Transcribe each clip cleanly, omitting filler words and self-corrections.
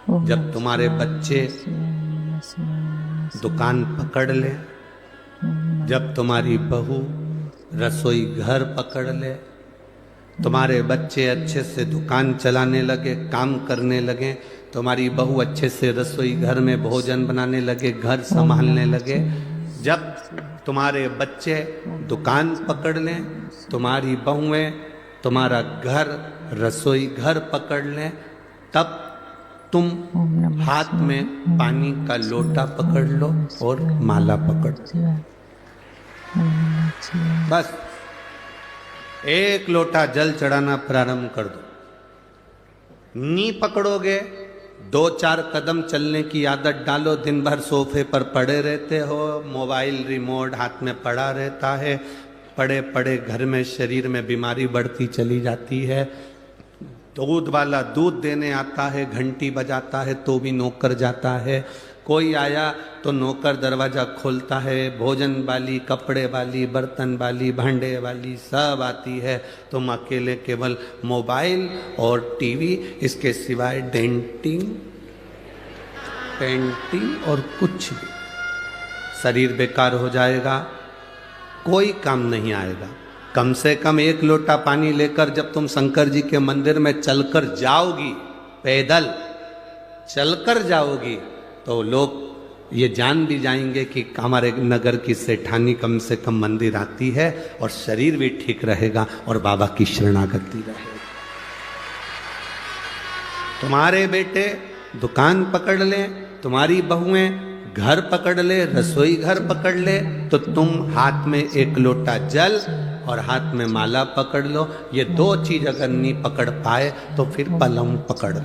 जब तुम्हारे बच्चे दुकान पकड़ ले, जब तुम्हारी बहू रसोई घर पकड़ ले, तुम्हारे बच्चे अच्छे से दुकान चलाने लगे, काम करने लगे, तुम्हारी बहू अच्छे से रसोई घर में भोजन बनाने लगे, घर संभालने लगे, जब तुम्हारे बच्चे दुकान पकड़ लें, तुम्हारी बहुएं तुम्हारा घर रसोई घर पकड़ लें, तब तुम हाथ में पानी का लोटा पकड़ लो और माला पकड़ लो। बस एक लोटा जल चढ़ाना प्रारंभ कर दो। नी पकड़ोगे, 2-4 कदम चलने की आदत डालो। दिन भर सोफे पर पड़े रहते हो, मोबाइल रिमोट हाथ में पड़ा रहता है, पड़े पड़े घर में शरीर में बीमारी बढ़ती चली जाती है। दूध वाला दूध देने आता है, घंटी बजाता है तो भी नौकर जाता है, कोई आया तो नौकर दरवाज़ा खोलता है, भोजन वाली, कपड़े वाली, बर्तन वाली, भांडे वाली सब आती है, तुम अकेले केवल मोबाइल और टीवी, इसके सिवाय डेंटिंग पेंटिंग और कुछ भी। शरीर बेकार हो जाएगा, कोई काम नहीं आएगा। कम से कम 1 लोटा पानी लेकर जब तुम शंकर जी के मंदिर में चलकर जाओगी, पैदल चलकर जाओगी, तो लोग ये जान भी जाएंगे कि हमारे नगर की सेठानी कम से कम मंदिर आती है, और शरीर भी ठीक रहेगा और बाबा की शरणागति रहेगी। तुम्हारे बेटे दुकान पकड़ ले, तुम्हारी बहुएं घर पकड़ ले, रसोई घर पकड़ ले, तो तुम हाथ में 1 लोटा जल और हाथ में माला पकड़ लो। ये 2 चीज अगर नहीं पकड़ पाए तो फिर पलंग पकड़ लो।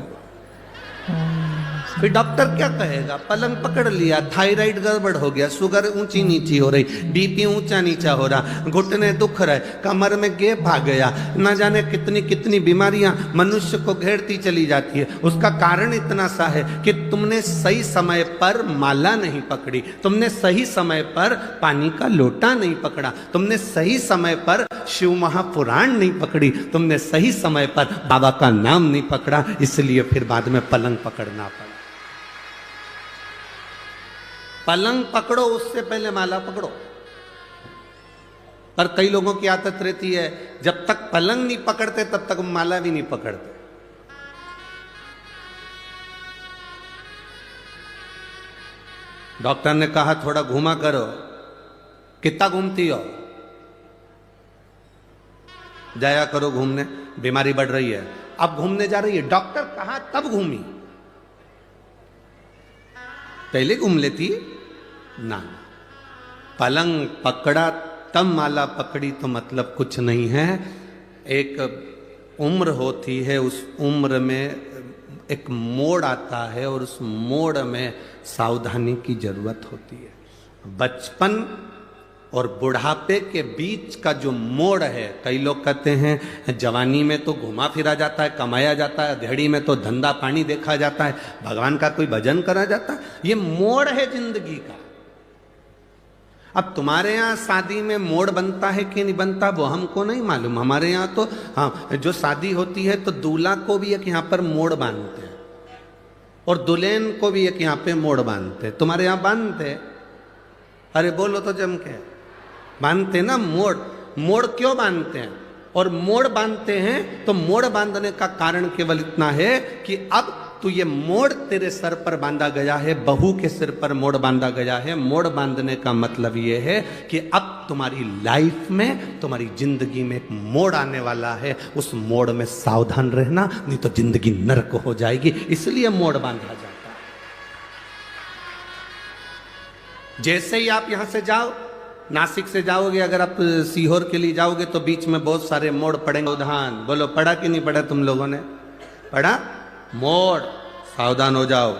फिर डॉक्टर क्या कहेगा? पलंग पकड़ लिया, थायराइड गड़बड़ हो गया, शुगर ऊंची नीची हो रही, बीपी ऊंचा नीचा हो रहा, घुटने दुख रहे, कमर में गैप आ गया, न जाने कितनी कितनी बीमारियां मनुष्य को घेरती चली जाती है। उसका कारण इतना सा है कि तुमने सही समय पर माला नहीं पकड़ी, तुमने सही समय पर पानी का लोटा नहीं पकड़ा, तुमने सही समय पर शिव महापुराण नहीं पकड़ी, तुमने सही समय पर बाबा का नाम नहीं पकड़ा, इसलिए फिर बाद में पलंग पकड़ना पड़ा। पलंग पकड़ो उससे पहले माला पकड़ो। पर कई लोगों की आदत रहती है, जब तक पलंग नहीं पकड़ते तब तक माला भी नहीं पकड़ते। डॉक्टर ने कहा थोड़ा घूमा करो, कितना घूमती हो? जाया करो घूमने, बीमारी बढ़ रही है। अब घूमने जा रही है, डॉक्टर कहा तब घूमी, पहले घूम लेती ना। पलंग पकड़ा तब माला पकड़ी तो मतलब कुछ नहीं है। एक उम्र होती है, उस उम्र में एक मोड़ आता है और उस मोड़ में सावधानी की जरूरत होती है। बचपन और बुढ़ापे के बीच का जो मोड़ है, कई लोग कहते हैं जवानी में तो घुमा फिरा जाता है, कमाया जाता है, अधेड़ी में तो धंधा पानी देखा जाता है, भगवान का कोई भजन करा जाता है। ये मोड़ है जिंदगी का। अब तुम्हारे यहाँ शादी में मोड़ बनता है कि नहीं बनता वो हमको नहीं मालूम। हमारे यहाँ तो हाँ, जो शादी होती है तो दूल्हा को भी एक यहाँ पर मोड़ बांधते हैं और दुल्हन को भी एक यहाँ पे मोड़ बांधते हैं। तुम्हारे यहाँ बांधते? अरे बोलो तो जम के बांधते ना मोड़। मोड़ क्यों बांधते हैं? और मोड़ बांधते हैं तो मोड़ बांधने का कारण केवल इतना है कि अब तो ये मोड़ तेरे सर पर बांधा गया है, बहू के सिर पर मोड़ बांधा गया है। मोड़ बांधने का मतलब ये है कि अब तुम्हारी लाइफ में, तुम्हारी जिंदगी में एक मोड़ आने वाला है, उस मोड़ में सावधान रहना, नहीं तो जिंदगी नरक हो जाएगी। इसलिए मोड़ बांधा जाता है। जैसे ही आप यहां से जाओ, नासिक से जाओगे, अगर आप सीहोर के लिए जाओगे तो बीच में बहुत सारे मोड़ पड़ेंगे। उदाहरण बोलो, पढ़ा कि नहीं पढ़ा तुम लोगों ने? पढ़ा? मोड़, सावधान हो जाओ,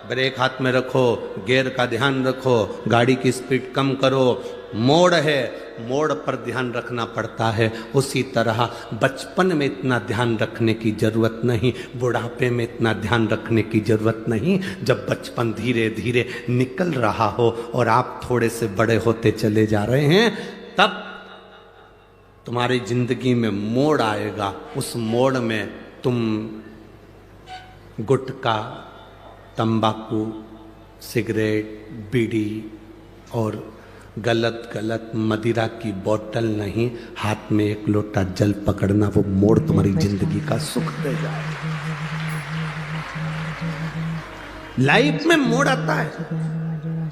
ब्रेक हाथ में रखो, गियर का ध्यान रखो, गाड़ी की स्पीड कम करो। मोड़ है, मोड़ पर ध्यान रखना पड़ता है। उसी तरह बचपन में इतना ध्यान रखने की जरूरत नहीं, बुढ़ापे में इतना ध्यान रखने की जरूरत नहीं। जब बचपन धीरे धीरे निकल रहा हो और आप थोड़े से बड़े होते चले जा रहे हैं, तब तुम्हारी जिंदगी में मोड़ आएगा। उस मोड़ में तुम गुटखा, तंबाकू, सिगरेट, बीड़ी और गलत गलत मदिरा की बोतल नहीं, हाथ में एक लोटा जल पकड़ना, वो मोड़ तुम्हारी जिंदगी का सुख दे जाए। लाइफ में मोड़ आता है,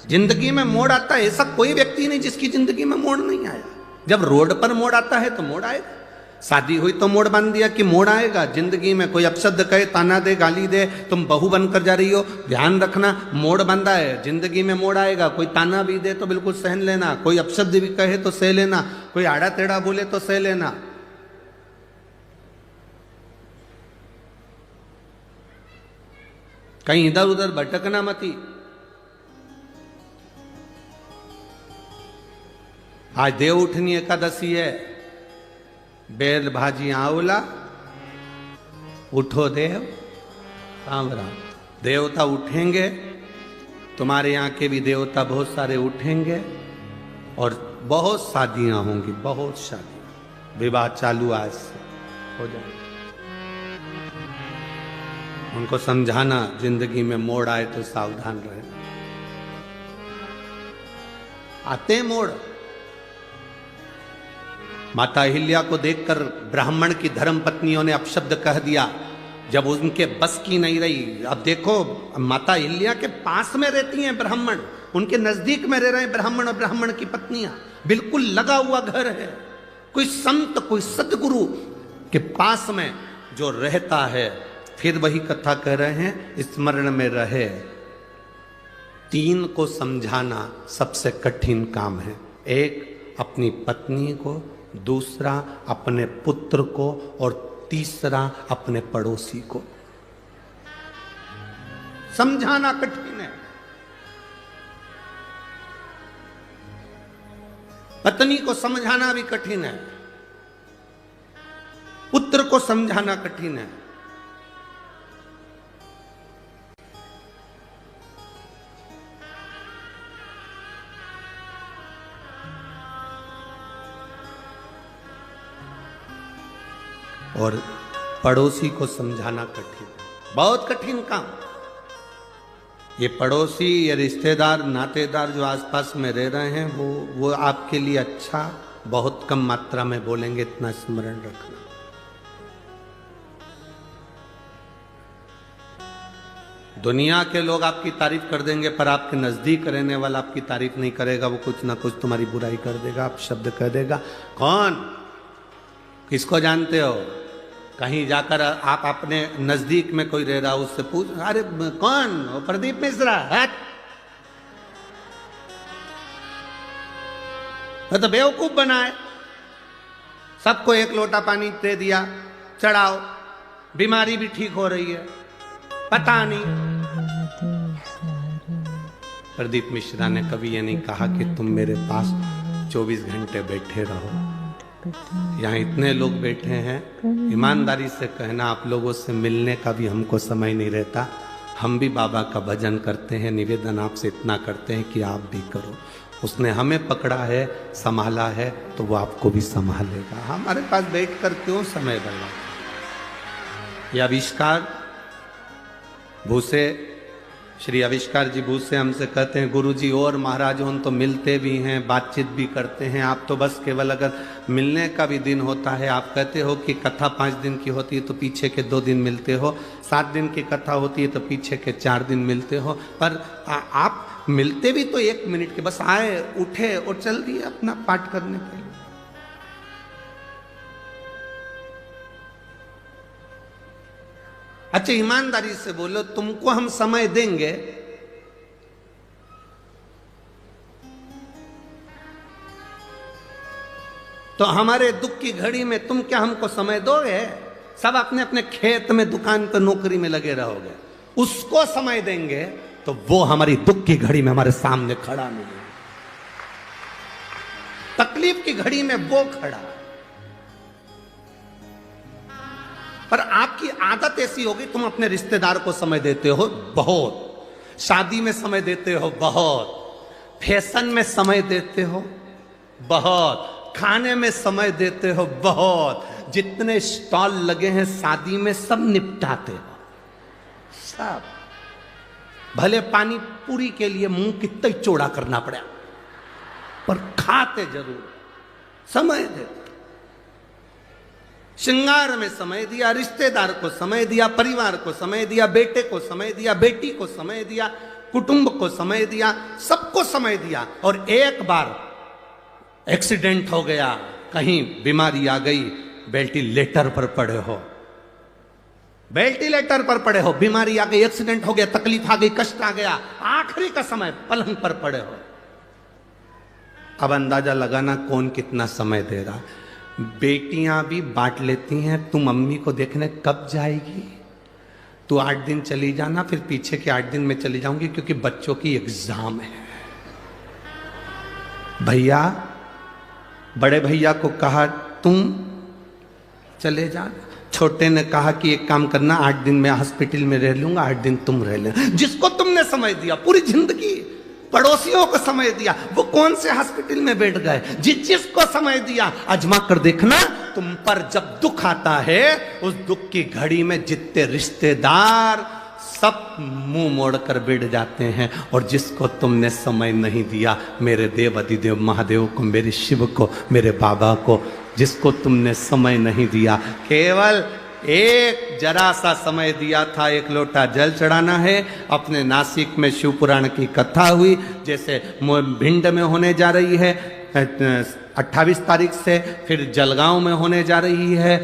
जिंदगी में मोड़ आता है। ऐसा कोई व्यक्ति नहीं जिसकी जिंदगी में मोड़ नहीं आया। जब रोड पर मोड़ आता है तो मोड़ आएगा। शादी हुई तो मोड़ बांध दिया कि मोड़ आएगा। जिंदगी में कोई अपशब्द कहे, ताना दे, गाली दे, तुम बहू बनकर जा रही हो, ध्यान रखना मोड़ बंधा है, जिंदगी में मोड़ आएगा। कोई ताना भी दे तो बिल्कुल सहन लेना, कोई अपशब्द भी कहे तो सह लेना, कोई आड़ा टेढ़ा बोले तो सह लेना। कहीं इधर उधर भटकना मती। आज देव उठनी एकादशी है, बेल भाजी आंवला, उठो देव सांवरा। देवता उठेंगे, तुम्हारे यहाँ के भी देवता बहुत सारे उठेंगे और बहुत शादियां होंगी, बहुत शादियां। विवाह चालू आज से हो जाएगा। उनको समझाना जिंदगी में मोड़ आए तो सावधान रहे। आते हैं मोड़। माता अहिल्या को देखकर ब्राह्मण की धर्म पत्नियों ने अपशब्द कह दिया जब उनके बस की नहीं रही। अब देखो, माता अहिल्या के पास में रहती हैं ब्राह्मण, उनके नजदीक में रह रहे हैं ब्राह्मण और ब्राह्मण की पत्नियां, बिल्कुल लगा हुआ घर है। कोई संत, कोई सदगुरु के पास में जो रहता है, फिर वही कथा कह रहे हैं, स्मरण में रहे। तीन को समझाना सबसे कठिन काम है। एक अपनी पत्नी को, दूसरा अपने पुत्र को और तीसरा अपने पड़ोसी को। समझाना कठिन है। पत्नी को समझाना भी कठिन है, पुत्र को समझाना कठिन है। और पड़ोसी को समझाना कठिन, बहुत कठिन काम। ये पड़ोसी या रिश्तेदार, नातेदार जो आसपास में रह रहे हैं, वो आपके लिए अच्छा बहुत कम मात्रा में बोलेंगे, इतना स्मरण रखना। दुनिया के लोग आपकी तारीफ कर देंगे, पर आपके नजदीक रहने वाला आपकी तारीफ नहीं करेगा। वो कुछ ना कुछ तुम्हारी बुराई कर देगा, आप शब्द कह देगा। कौन, किसको जानते हो? कहीं जाकर आप अपने नजदीक में कोई रह रहा हो, उससे पूछ, अरे कौन? वो प्रदीप मिश्रा है। तो बेवकूफ बनाए, सबको एक लोटा पानी दे दिया, चढ़ाओ, बीमारी भी ठीक हो रही है, पता नहीं। प्रदीप मिश्रा ने कभी ये नहीं कहा कि तुम मेरे पास 24 घंटे बैठे रहो। यहाँ इतने लोग बैठे हैं, ईमानदारी से कहना, आप लोगों से मिलने का भी हमको समय नहीं रहता। हम भी बाबा का भजन करते हैं, निवेदन आपसे इतना करते हैं कि आप भी करो। उसने हमें पकड़ा है, संभाला है, तो वो आपको भी संभालेगा। हमारे पास बैठकर क्यों समय बर्बाद? ये आविष्कार भूसे, श्री आविष्कार जी भूसे हमसे कहते हैं, गुरुजी और महाराज हों तो मिलते भी हैं, बातचीत भी करते हैं। आप तो बस केवल अगर मिलने का भी दिन होता है, आप कहते हो कि कथा 5 दिन की होती है तो पीछे के 2 दिन मिलते हो, 7 दिन की कथा होती है तो पीछे के 4 दिन मिलते हो, पर आप मिलते भी तो 1 मिनट के, बस आए, उठे और चल दिए अपना पाठ करने के लिए। अच्छा, ईमानदारी से बोलो, तुमको हम समय देंगे, तो हमारे दुख की घड़ी में तुम क्या हमको समय दोगे? सब अपने अपने खेत में, दुकान पर, नौकरी में लगे रहोगे। उसको समय देंगे तो वो हमारी दुख की घड़ी में हमारे सामने खड़ा मिलेगा, तकलीफ की घड़ी में वो खड़ा। पर आपकी आदत ऐसी होगी, तुम अपने रिश्तेदार को समय देते हो बहुत, शादी में समय देते हो बहुत, फैशन में समय देते हो बहुत, खाने में समय देते हो बहुत, जितने स्टॉल लगे हैं शादी में सब निपटाते हो, सब। भले पानी पूरी के लिए मुंह कितना ही चौड़ा करना पड़ा, पर खाते जरूर, समय देते। श्रृंगार में समय दिया, रिश्तेदार को समय दिया, परिवार को समय दिया, बेटे को समय दिया, बेटी को समय दिया, कुटुंब को समय दिया, सबको समय दिया। और एक बार एक्सीडेंट हो गया, कहीं बीमारी आ गई, वेंटिलेटर पर पड़े हो, वेंटिलेटर पर पड़े हो, बीमारी आ गई, एक्सीडेंट हो गया, तकलीफ आ गई, कष्ट आ गया, आखिरी का समय पलंग पर पड़े हो। अब अंदाजा लगाना कौन कितना समय दे रहा। बेटियां भी बांट लेती हैं, तू मम्मी को देखने कब जाएगी, तू 8 दिन चली जाना, फिर पीछे के 8 दिन में चली जाऊंगी क्योंकि बच्चों की एग्जाम है। भैया, बड़े भैया को कहा तुम चले जा, छोटे ने कहा कि एक काम करना, 8 दिन में हॉस्पिटल में रह लूंगा, 8 दिन तुम रह लेना। जिसको तुमने समय दिया पूरी जिंदगी, पड़ोसियों को समय दिया, वो कौन से हॉस्पिटल में बैठ गए। जिसको समय दिया, आजमा कर देखना, तुम पर जब दुख आता है, उस दुख की घड़ी में जितने रिश्तेदार सब मुंह मोड़कर बैठ जाते हैं। और जिसको तुमने समय नहीं दिया, मेरे देव अधिदेव महादेव को, मेरे शिव को, मेरे बाबा को, जिसको तुमने समय नहीं दिया, केवल एक जरा सा समय दिया था, एक लोटा जल चढ़ाना है। अपने नासिक में शिव पुराण की कथा हुई, जैसे भिंड में होने जा रही है 28 तारीख से, फिर जलगांव में होने जा रही है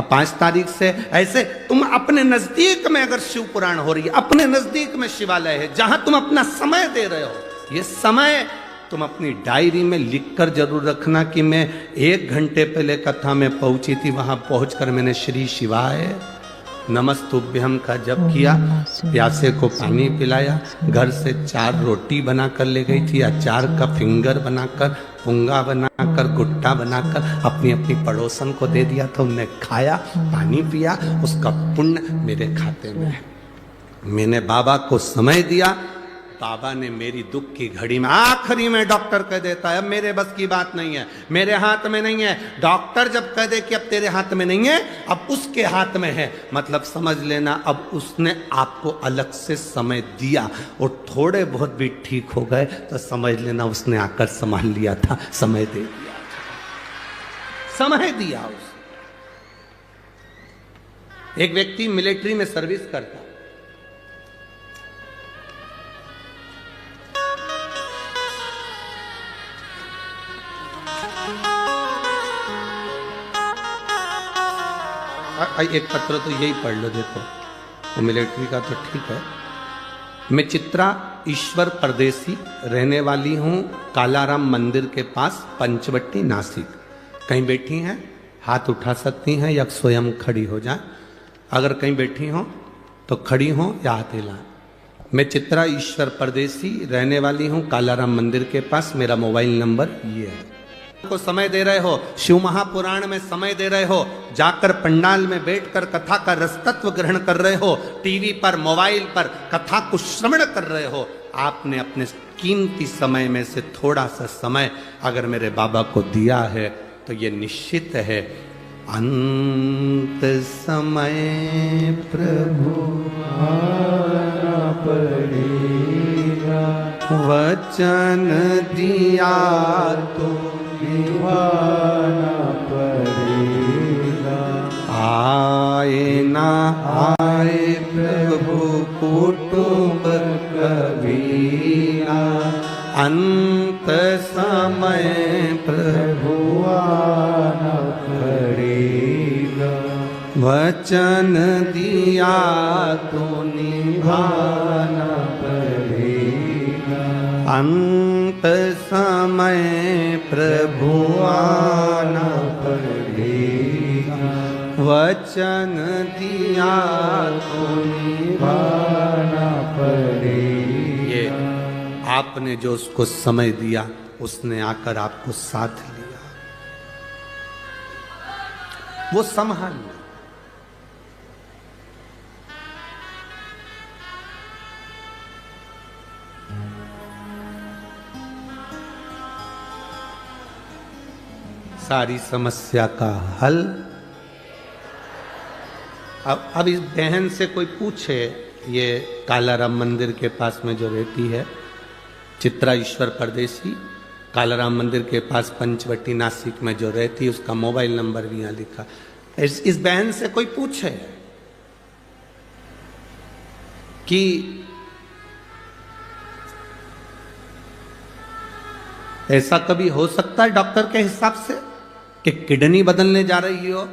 5 तारीख से। ऐसे तुम अपने नजदीक में अगर शिव पुराण हो रही है, अपने नजदीक में शिवालय है, जहां तुम अपना समय दे रहे हो, ये समय तुम अपनी डायरी में लिखकर जरूर रखना कि मैं 1 घंटे पहले कथा में पहुंची थी, वहां पहुंचकर मैंने श्री शिवाय नमस्तुभ्यम का जप किया, प्यासे को पानी पिलाया, घर से 4 रोटी बनाकर ले गई थी, अचार का फिंगर बनाकर, पुंगा बनाकर, गुट्टा बनाकर अपनी अपनी पड़ोसन को दे दिया था, उनने खाया, पानी पिया, उसका पुण्य मेरे खाते में है। मैंने बाबा को समय दिया, बाबा ने मेरी दुख की घड़ी में, आखिरी में डॉक्टर कह देता है अब मेरे बस की बात नहीं है, मेरे हाथ में नहीं है। डॉक्टर जब कह दे कि अब तेरे हाथ में नहीं है, अब उसके हाथ में है, मतलब समझ लेना अब उसने आपको अलग से समय दिया। और थोड़े बहुत भी ठीक हो गए तो समझ लेना उसने आकर संभाल लिया था, समय दे दिया, समय दिया उसने। एक व्यक्ति मिलिट्री में सर्विस करता, एक पत्र तो यही पढ़ लो, देखो वो मिलिट्री का तो ठीक है। मैं चित्रा ईश्वर परदेसी, रहने वाली हूँ कालाराम मंदिर के पास, पंचवटी, नासिक। कहीं बैठी हैं हाथ उठा सकती हैं या स्वयं खड़ी हो जाए। अगर कहीं बैठी हो तो खड़ी हो या हाथ हिलाएं। मैं चित्रा ईश्वर परदेसी, रहने वाली हूँ कालाराम मंदिर के पास, मेरा मोबाइल नंबर ये है। को समय दे रहे हो, शिव महापुराण में समय दे रहे हो, जाकर पंडाल में बैठकर कथा का रसतत्व ग्रहण कर रहे हो, टीवी पर, मोबाइल पर कथा को श्रवण कर रहे हो, आपने अपने कीमती समय में से थोड़ा सा समय अगर मेरे बाबा को दिया है तो ये निश्चित है अंत समय प्रभु आना पड़ेगा, वचन दिया तो निभाना पड़ेगा। आए ना आए प्रभु कुटुंब कबीरा, अंत समय प्रभु आना पड़ेगा, वचन दिया तो निभाना पड़ेगा, अंत समय प्रभु आना पड़ेगा, वचन दिया तो निभाना पड़ेगा। ये आपने जो उसको समय दिया, उसने आकर आपको साथ लिया, वो संभाल लिया। सारी समस्या का हल। अब इस बहन से कोई पूछे ये कालाराम मंदिर के पास में जो रहती है चित्रा ईश्वर परदेसी, कालाराम मंदिर के पास पंचवटी नासिक में जो रहती है, उसका मोबाइल नंबर भी यहाँ लिखा। इस बहन से कोई पूछे कि ऐसा कभी हो सकता है डॉक्टर के हिसाब से कि किडनी बदलने जा रही हो,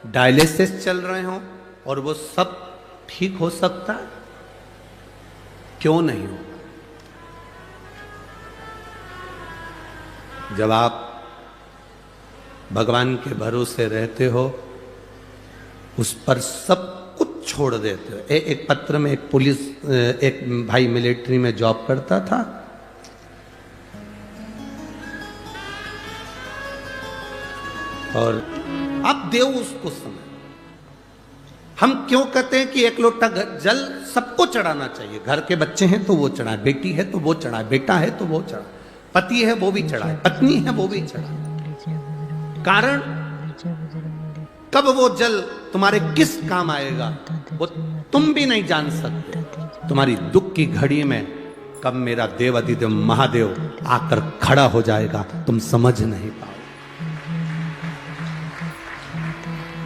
डायलिसिस चल रहे हो और वो सब ठीक हो सकता है? क्यों नहीं हो? जब आप भगवान के भरोसे रहते हो, उस पर सब कुछ छोड़ देते हो। एक पत्र में एक पुलिस, एक भाई मिलिट्री में जॉब करता था, और अब देव उसको समय। हम क्यों कहते हैं कि एक लोटा जल सबको चढ़ाना चाहिए? घर के बच्चे हैं तो वो चढ़ाए, बेटी है तो वो चढ़ाए, बेटा है तो वो चढ़ाए, पति है वो भी चढ़ाए, पत्नी है वो भी चढ़ाए। कारण कब वो जल तुम्हारे किस काम आएगा वो तुम भी नहीं जान सकते। तुम्हारी दुख की घड़ी में कब मेरा देव अधिदेव महादेव आकर खड़ा हो जाएगा तुम समझ नहीं पाओ।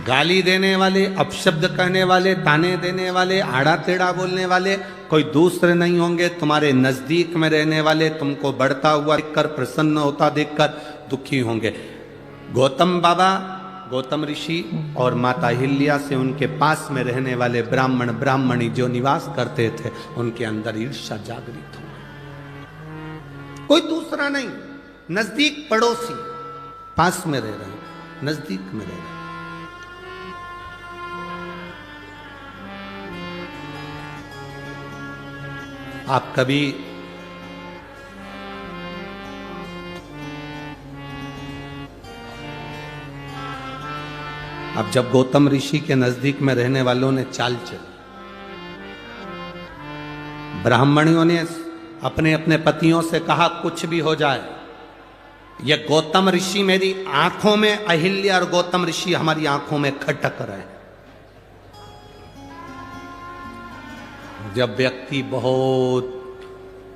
गाली देने वाले, अपशब्द कहने वाले, ताने देने वाले, आड़ा टेढ़ा बोलने वाले कोई दूसरे नहीं होंगे, तुम्हारे नजदीक में रहने वाले तुमको बढ़ता हुआ देखकर, प्रसन्न होता देखकर दुखी होंगे। गौतम बाबा, गौतम ऋषि और माता अहिल्या से उनके पास में रहने वाले ब्राह्मण ब्राह्मणी जो निवास करते थे, उनके अंदर ईर्ष्या जागृत हो। कोई दूसरा नहीं, नजदीक पड़ोसी, पास में रह रहे, नजदीक में रह रहे। आप कभी अब जब गौतम ऋषि के नजदीक में रहने वालों ने चाल चली, ब्राह्मणियों ने अपने अपने पतियों से कहा कुछ भी हो जाए, यह गौतम ऋषि मेरी आंखों में, अहिल्या और गौतम ऋषि हमारी आंखों में खटक रहे हैं। जब व्यक्ति बहुत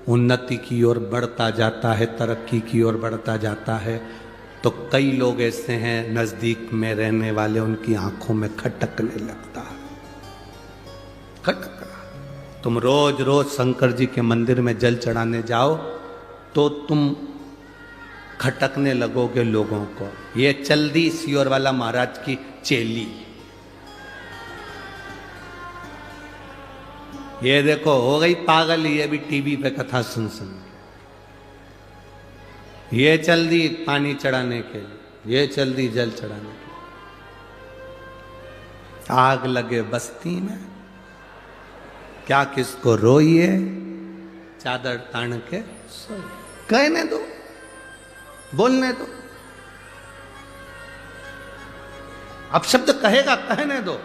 उन्नति की ओर बढ़ता जाता है, तरक्की की ओर बढ़ता जाता है, तो कई लोग ऐसे हैं नजदीक में रहने वाले, उनकी आंखों में खटकने लगता है। खटक, तुम रोज रोज शंकर जी के मंदिर में जल चढ़ाने जाओ तो तुम खटकने लगोगे लोगों को। ये चल दी सियोर वाला महाराज की चेली, ये देखो हो गई पागल, ये भी टीवी पे कथा सुन सुन। ये चल दी पानी चढ़ाने के लिए, ये चल दी जल चढ़ाने के लिए। आग लगे बस्ती में, क्या किसको रोइए, चादर तान के सोइए। कहने दो, बोलने दो, अब शब्द कहेगा कहने दो।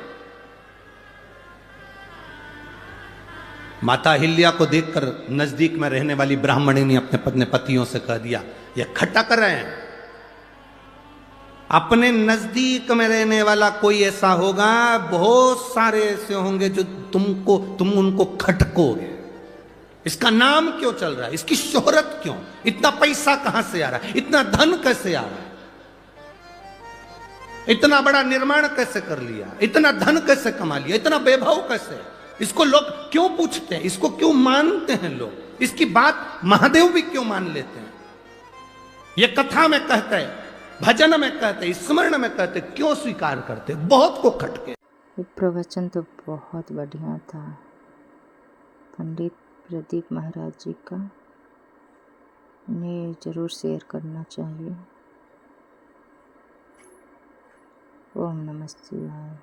माता अहिल्या को देखकर नजदीक में रहने वाली ब्राह्मणी ने अपने पतियों से कह दिया, ये खटक रहे हैं। अपने नजदीक में रहने वाला कोई ऐसा होगा, बहुत सारे ऐसे होंगे जो तुम उनको खटकोगे। इसका नाम क्यों चल रहा है, इसकी शोहरत क्यों, इतना पैसा कहां से आ रहा है, इतना धन कैसे आ रहा है, इतना बड़ा निर्माण कैसे कर लिया, इतना धन कैसे कमा लिया, इतना वैभव कैसे। इसको लोग क्यों पूछते हैं, इसको क्यों मानते हैं लोग, इसकी बात महादेव भी क्यों मान लेते हैं। ये कथा में कहते हैं, भजन में कहते, स्मरण में कहते, क्यों स्वीकार करते, बहुत को खटके। ये प्रवचन तो बहुत बढ़िया था पंडित प्रदीप महाराज जी का, इन्हें जरूर शेयर करना चाहिए। ओम नमः शिवाय।